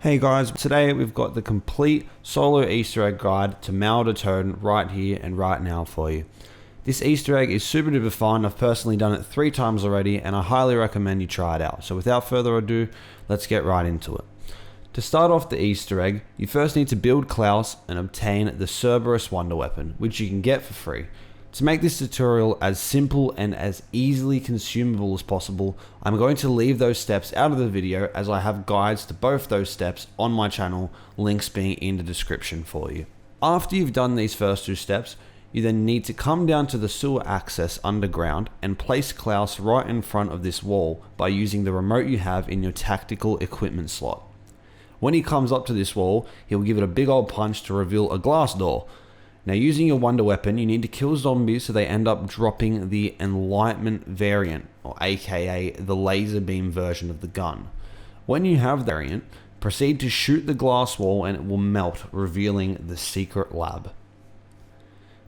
Hey guys, today we've got the complete solo Easter egg guide to Mauer Der Toten right here and right now for you. This Easter egg is super duper fun. I've personally done it 3 times already and I highly recommend you try it out. So without further ado, let's get right into it. To start off the Easter egg, you first need to build Klaus and obtain the CRBR-S wonder weapon, which you can get for free. To make this tutorial as simple and as easily consumable as possible, I'm going to leave those steps out of the video as I have guides to both those steps on my channel, links being in the description for you. After you've done these first 2 steps, you then need to come down to the sewer access underground and place Klaus right in front of this wall by using the remote you have in your tactical equipment slot. When he comes up to this wall, he'll give it a big old punch to reveal a glass door. Now, using your wonder weapon, you need to kill zombies so they end up dropping the enlightenment variant, or aka the laser beam version of the gun. When you have the variant, proceed to shoot the glass wall and it will melt, revealing the secret lab.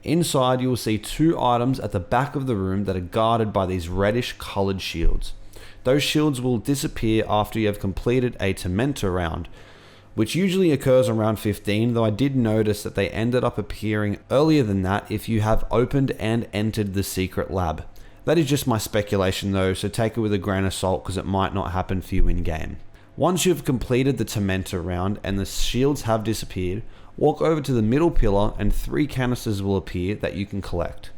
Inside, you will see 2 items at the back of the room that are guarded by these reddish colored shields. Those shields will disappear after you have completed a Tormentor round, which usually occurs around 15, though I did notice that they ended up appearing earlier than that if you have opened and entered the secret lab. That is just my speculation though, so take it with a grain of salt because it might not happen for you in game. Once you've completed the Tormentor round and the shields have disappeared, walk over to the middle pillar and 3 canisters will appear that you can collect.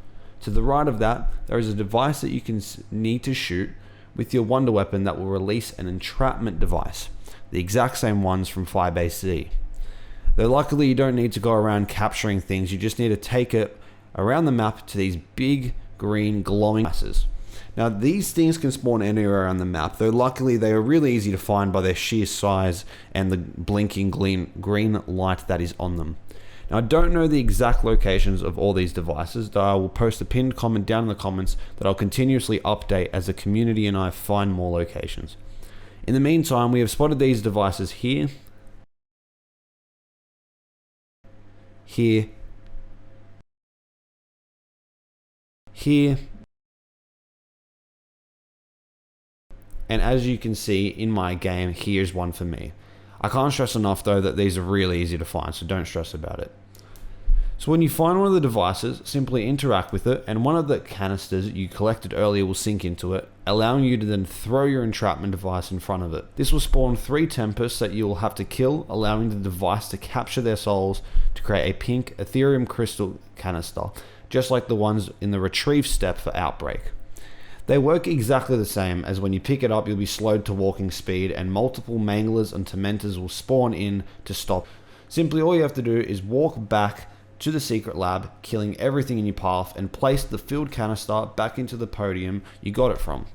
To the right of that, there is a device that you can need to shoot with your wonder weapon that will release an entrapment device. The exact same ones from 5 AEST. Though luckily you don't need to go around capturing things, you just need to take it around the map to these big green glowing masses. Now these things can spawn anywhere around the map, though luckily they are really easy to find by their sheer size and the blinking green light that is on them. Now I don't know the exact locations of all these devices, though I will post a pinned comment down in the comments that I'll continuously update as the community and I find more locations. In the meantime, we have spotted these devices here, here, here, and as you can see in my game, here's one for me. I can't stress enough though that these are really easy to find, so don't stress about it. So when you find one of the devices, simply interact with it, and one of the canisters you collected earlier will sink into it, allowing you to then throw your entrapment device in front of it. This will spawn 3 Tempests that you will have to kill, allowing the device to capture their souls to create a pink Ethereum crystal canister, just like the ones in the retrieve step for Outbreak. They work exactly the same, as when you pick it up you'll be slowed to walking speed and multiple Manglers and Tormentors will spawn in to stop. Simply all you have to do is walk back to the secret lab, killing everything in your path, and place the filled canister back into the podium you got it from.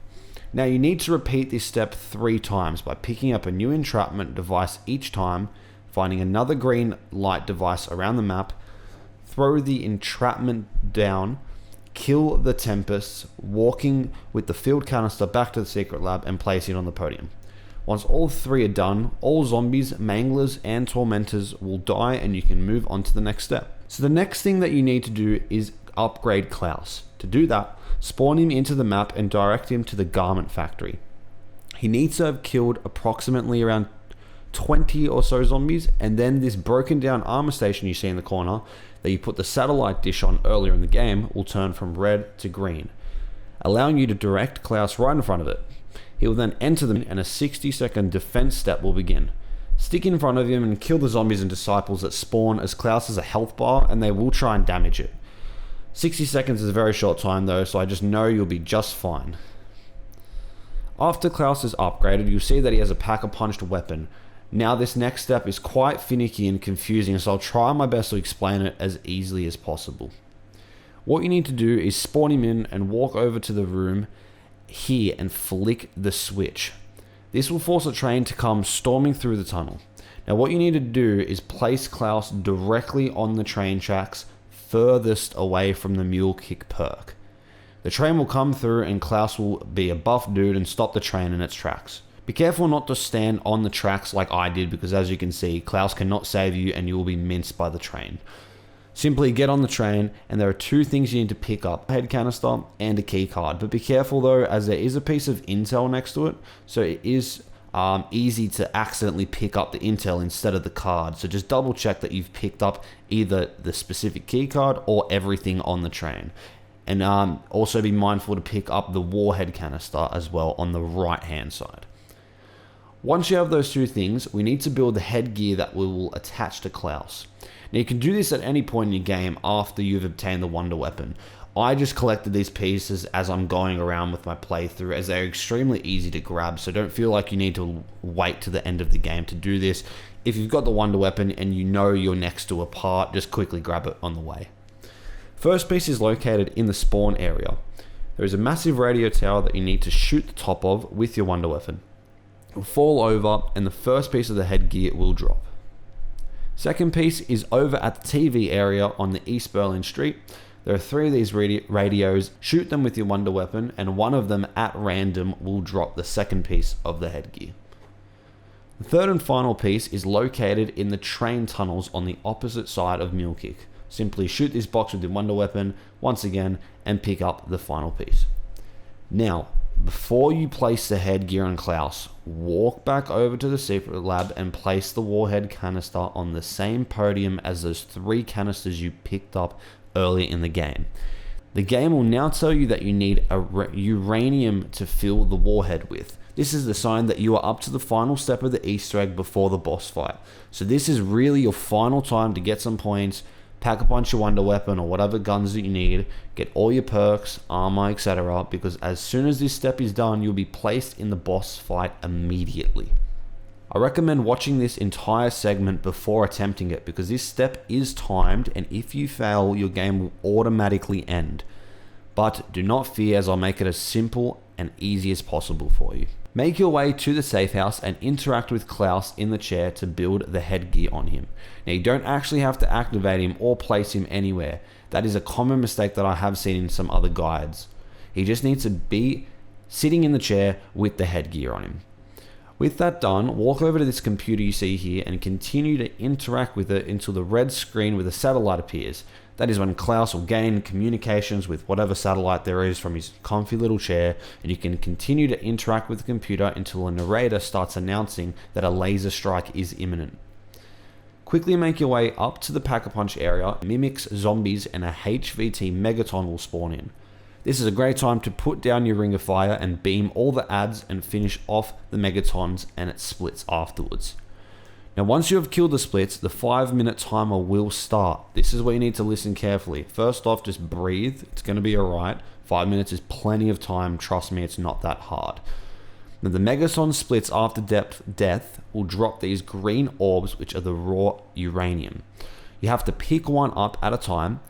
Now you need to repeat this step 3 times by picking up a new entrapment device each time, finding another green light device around the map, throw the entrapment down, kill the Tempests, walking with the filled canister back to the secret lab and place it on the podium. Once all 3 are done, all zombies, manglers, and tormentors will die and you can move on to the next step. So the next thing that you need to do is upgrade Klaus. To do that, spawn him into the map and direct him to the garment factory. He needs to have killed approximately around 20 or so zombies, and then this broken down armor station you see in the corner that you put the satellite dish on earlier in the game will turn from red to green, allowing you to direct Klaus right in front of it. He will then enter them and a 60-second defense step will begin. Stick in front of him and kill the zombies and disciples that spawn, as Klaus has a health bar and they will try and damage it. 60 seconds is a very short time though, so I just know you'll be just fine. After Klaus is upgraded, you'll see that he has a pack-a-punched weapon. Now this next step is quite finicky and confusing, so I'll try my best to explain it as easily as possible. What you need to do is spawn him in and walk over to the room here and flick the switch. This will force a train to come storming through the tunnel. Now what you need to do is place Klaus directly on the train tracks furthest away from the mule kick perk. The train will come through and Klaus will be a buff dude and stop the train in its tracks. Be careful not to stand on the tracks like I did, because as you can see, Klaus cannot save you and you will be minced by the train. Simply get on the train, and there are 2 things you need to pick up: a head canister and a key card. But be careful though, as there is a piece of intel next to it, so it is easy to accidentally pick up the intel instead of the card. So just double check that you've picked up either the specific key card or everything on the train. And also be mindful to pick up the warhead canister as well on the right hand side. Once you have those two things, we need to build the headgear that we will attach to Klaus. Now you can do this at any point in your game after you've obtained the wonder weapon. I just collected these pieces as I'm going around with my playthrough, as they're extremely easy to grab, so don't feel like you need to wait to the end of the game to do this. If you've got the wonder weapon and you know you're next to a part, just quickly grab it on the way. First piece is located in the spawn area. There is a massive radio tower that you need to shoot the top of with your wonder weapon. It will fall over and the first piece of the headgear will drop. Second piece is over at the TV area on the East Berlin Street. There are 3 of these radios. Shoot them with your wonder weapon and one of them at random will drop the second piece of the headgear. The third and final piece is located in the train tunnels on the opposite side of Mule Kick. Simply shoot this box with your wonder weapon once again and pick up the final piece. Now, before you place the headgear on Klaus, walk back over to the secret lab and place the warhead canister on the same podium as those 3 canisters you picked up earlier in the game. The game will now tell you that you need a uranium to fill the warhead with. This is the sign that you are up to the final step of the Easter egg before the boss fight. So this is really your final time to get some points, pack a punch your wonder weapon or whatever guns that you need, get all your perks, armor, etc. Because as soon as this step is done, you'll be placed in the boss fight immediately. I recommend watching this entire segment before attempting it because this step is timed and if you fail, your game will automatically end. But do not fear, as I'll make it as simple and easy as possible for you. Make your way to the safe house and interact with Klaus in the chair to build the headgear on him. Now you don't actually have to activate him or place him anywhere. That is a common mistake that I have seen in some other guides. He just needs to be sitting in the chair with the headgear on him. With that done, walk over to this computer you see here and continue to interact with it until the red screen with a satellite appears. That is when Klaus will gain communications with whatever satellite there is from his comfy little chair, and you can continue to interact with the computer until a narrator starts announcing that a laser strike is imminent. Quickly make your way up to the Pack-a-Punch area. Mimics, zombies, and a HVT Megaton will spawn in. This is a great time to put down your ring of fire and beam all the ads and finish off the Megatons and its splits afterwards. Now once you have killed the splits, the 5-minute timer will start. This is where you need to listen carefully. First off, just breathe. It's going to be alright. 5 minutes is plenty of time. Trust me, it's not that hard. Now the Megaton splits after death will drop these green orbs, which are the raw uranium. You have to pick one up at a time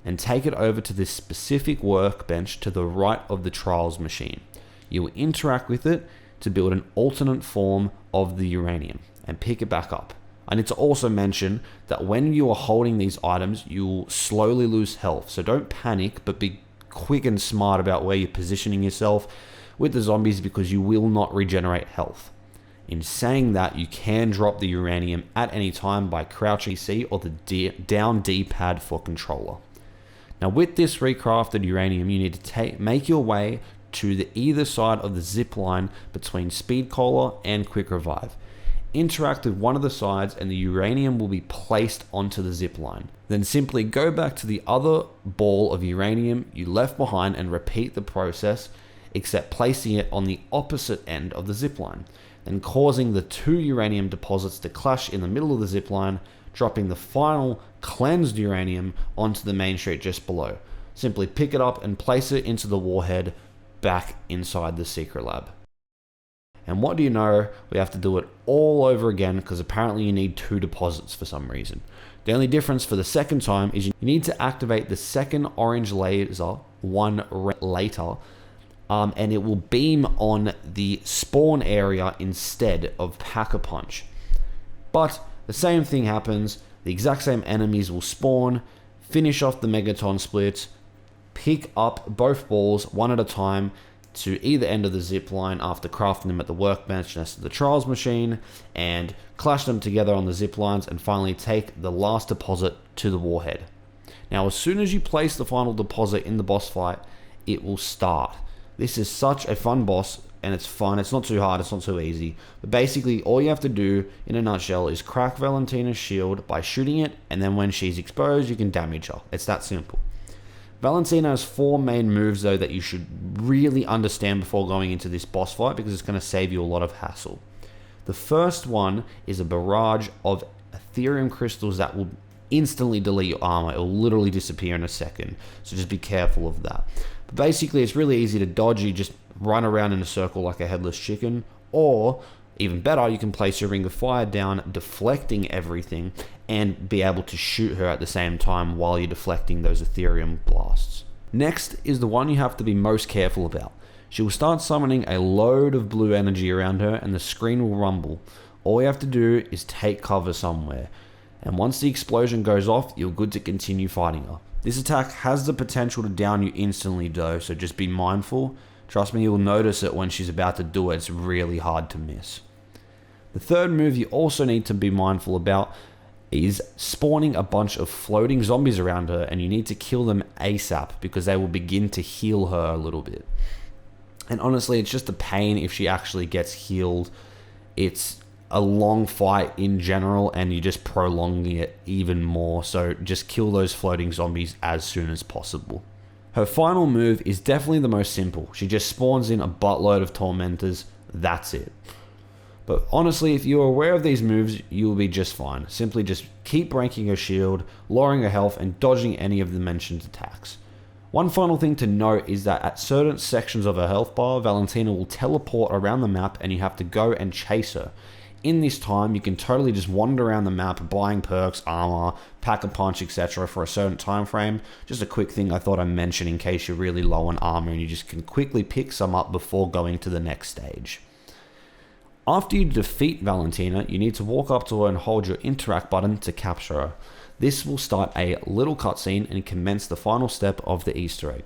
and take it over to this specific workbench to the right of the trials machine. You will interact with it to build an alternate form of the uranium and pick it back up. I need to also mention that when you are holding these items, you will slowly lose health. So don't panic, but be quick and smart about where you're positioning yourself with the zombies because you will not regenerate health. In saying that, you can drop the uranium at any time by crouching C or the down D-pad for controller. Now with this recrafted uranium, you need to make your way to the either side of the zip line between Speed Cola and Quick Revive. Interact with one of the sides and the uranium will be placed onto the zip line. Then simply go back to the other ball of uranium you left behind and repeat the process, except placing it on the opposite end of the zip line, then causing the 2 uranium deposits to clash in the middle of the zip line, dropping the final cleansed uranium onto the main street just below. Simply pick it up and place it into the warhead back inside the secret lab. And what do you know, we have to do it all over again because apparently you need 2 deposits for some reason. The only difference for the second time is you need to activate the second orange laser one later, and it will beam on the spawn area instead of Pack-a-Punch. But the same thing happens, the exact same enemies will spawn, finish off the Megaton splits, pick up both balls one at a time to either end of the zip line after crafting them at the workbench next to the trials machine, and clash them together on the zip lines, and finally take the last deposit to the warhead. Now as soon as you place the final deposit in the boss fight, it will start. This is such a fun boss and it's fun. It's not too hard, it's not too easy. But basically, all you have to do, in a nutshell, is crack Valentina's shield by shooting it, and then when she's exposed, you can damage her. It's that simple. Valentina has 4 main moves, though, that you should really understand before going into this boss fight, because it's going to save you a lot of hassle. The first one is a barrage of Ethereum crystals that will instantly delete your armor. It will literally disappear in a second, so just be careful of that. But basically, it's really easy to dodge. You just run around in a circle like a headless chicken, or even better, you can place your ring of fire down, deflecting everything, and be able to shoot her at the same time while you're deflecting those Ethereum blasts. Next is the one you have to be most careful about. She will start summoning a load of blue energy around her, and the screen will rumble. All you have to do is take cover somewhere, and once the explosion goes off, you're good to continue fighting her. This attack has the potential to down you instantly though, so just be mindful. Trust me, you'll notice it when she's about to do it. It's really hard to miss. The third move you also need to be mindful about is spawning a bunch of floating zombies around her, and you need to kill them ASAP because they will begin to heal her a little bit. And honestly, it's just a pain if she actually gets healed. It's a long fight in general, and you're just prolonging it even more, so just kill those floating zombies as soon as possible. Her final move is definitely the most simple. She just spawns in a buttload of tormentors. That's it. But honestly, if you're aware of these moves, you'll be just fine. Simply just keep breaking her shield, lowering her health, and dodging any of the mentioned attacks. One final thing to note is that at certain sections of her health bar, Valentina will teleport around the map, and you have to go and chase her. In this time, you can totally just wander around the map, buying perks, armor, pack-a-punch, etc. for a certain time frame. Just a quick thing I thought I'd mention in case you're really low on armor and you just can quickly pick some up before going to the next stage. After you defeat Valentina, you need to walk up to her and hold your interact button to capture her. This will start a little cutscene and commence the final step of the Easter egg.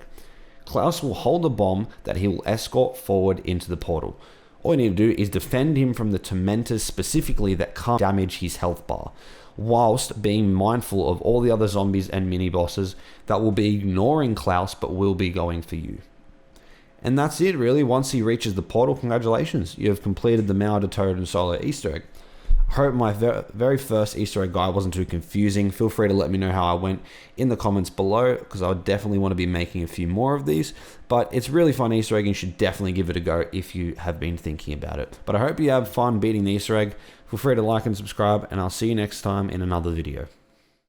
Klaus will hold a bomb that he will escort forward into the portal. All you need to do is defend him from the tormentors specifically that can't damage his health bar, whilst being mindful of all the other zombies and mini-bosses that will be ignoring Klaus but will be going for you. And that's it really. Once he reaches the portal, congratulations, you have completed the Mauer Der Toten solo Easter egg. I hope my very first Easter egg guide wasn't too confusing. Feel free to let me know how I went in the comments below, because I would definitely want to be making a few more of these. But it's really fun Easter egg, and you should definitely give it a go if you have been thinking about it. But I hope you have fun beating the Easter egg. Feel free to like and subscribe, and I'll see you next time in another video.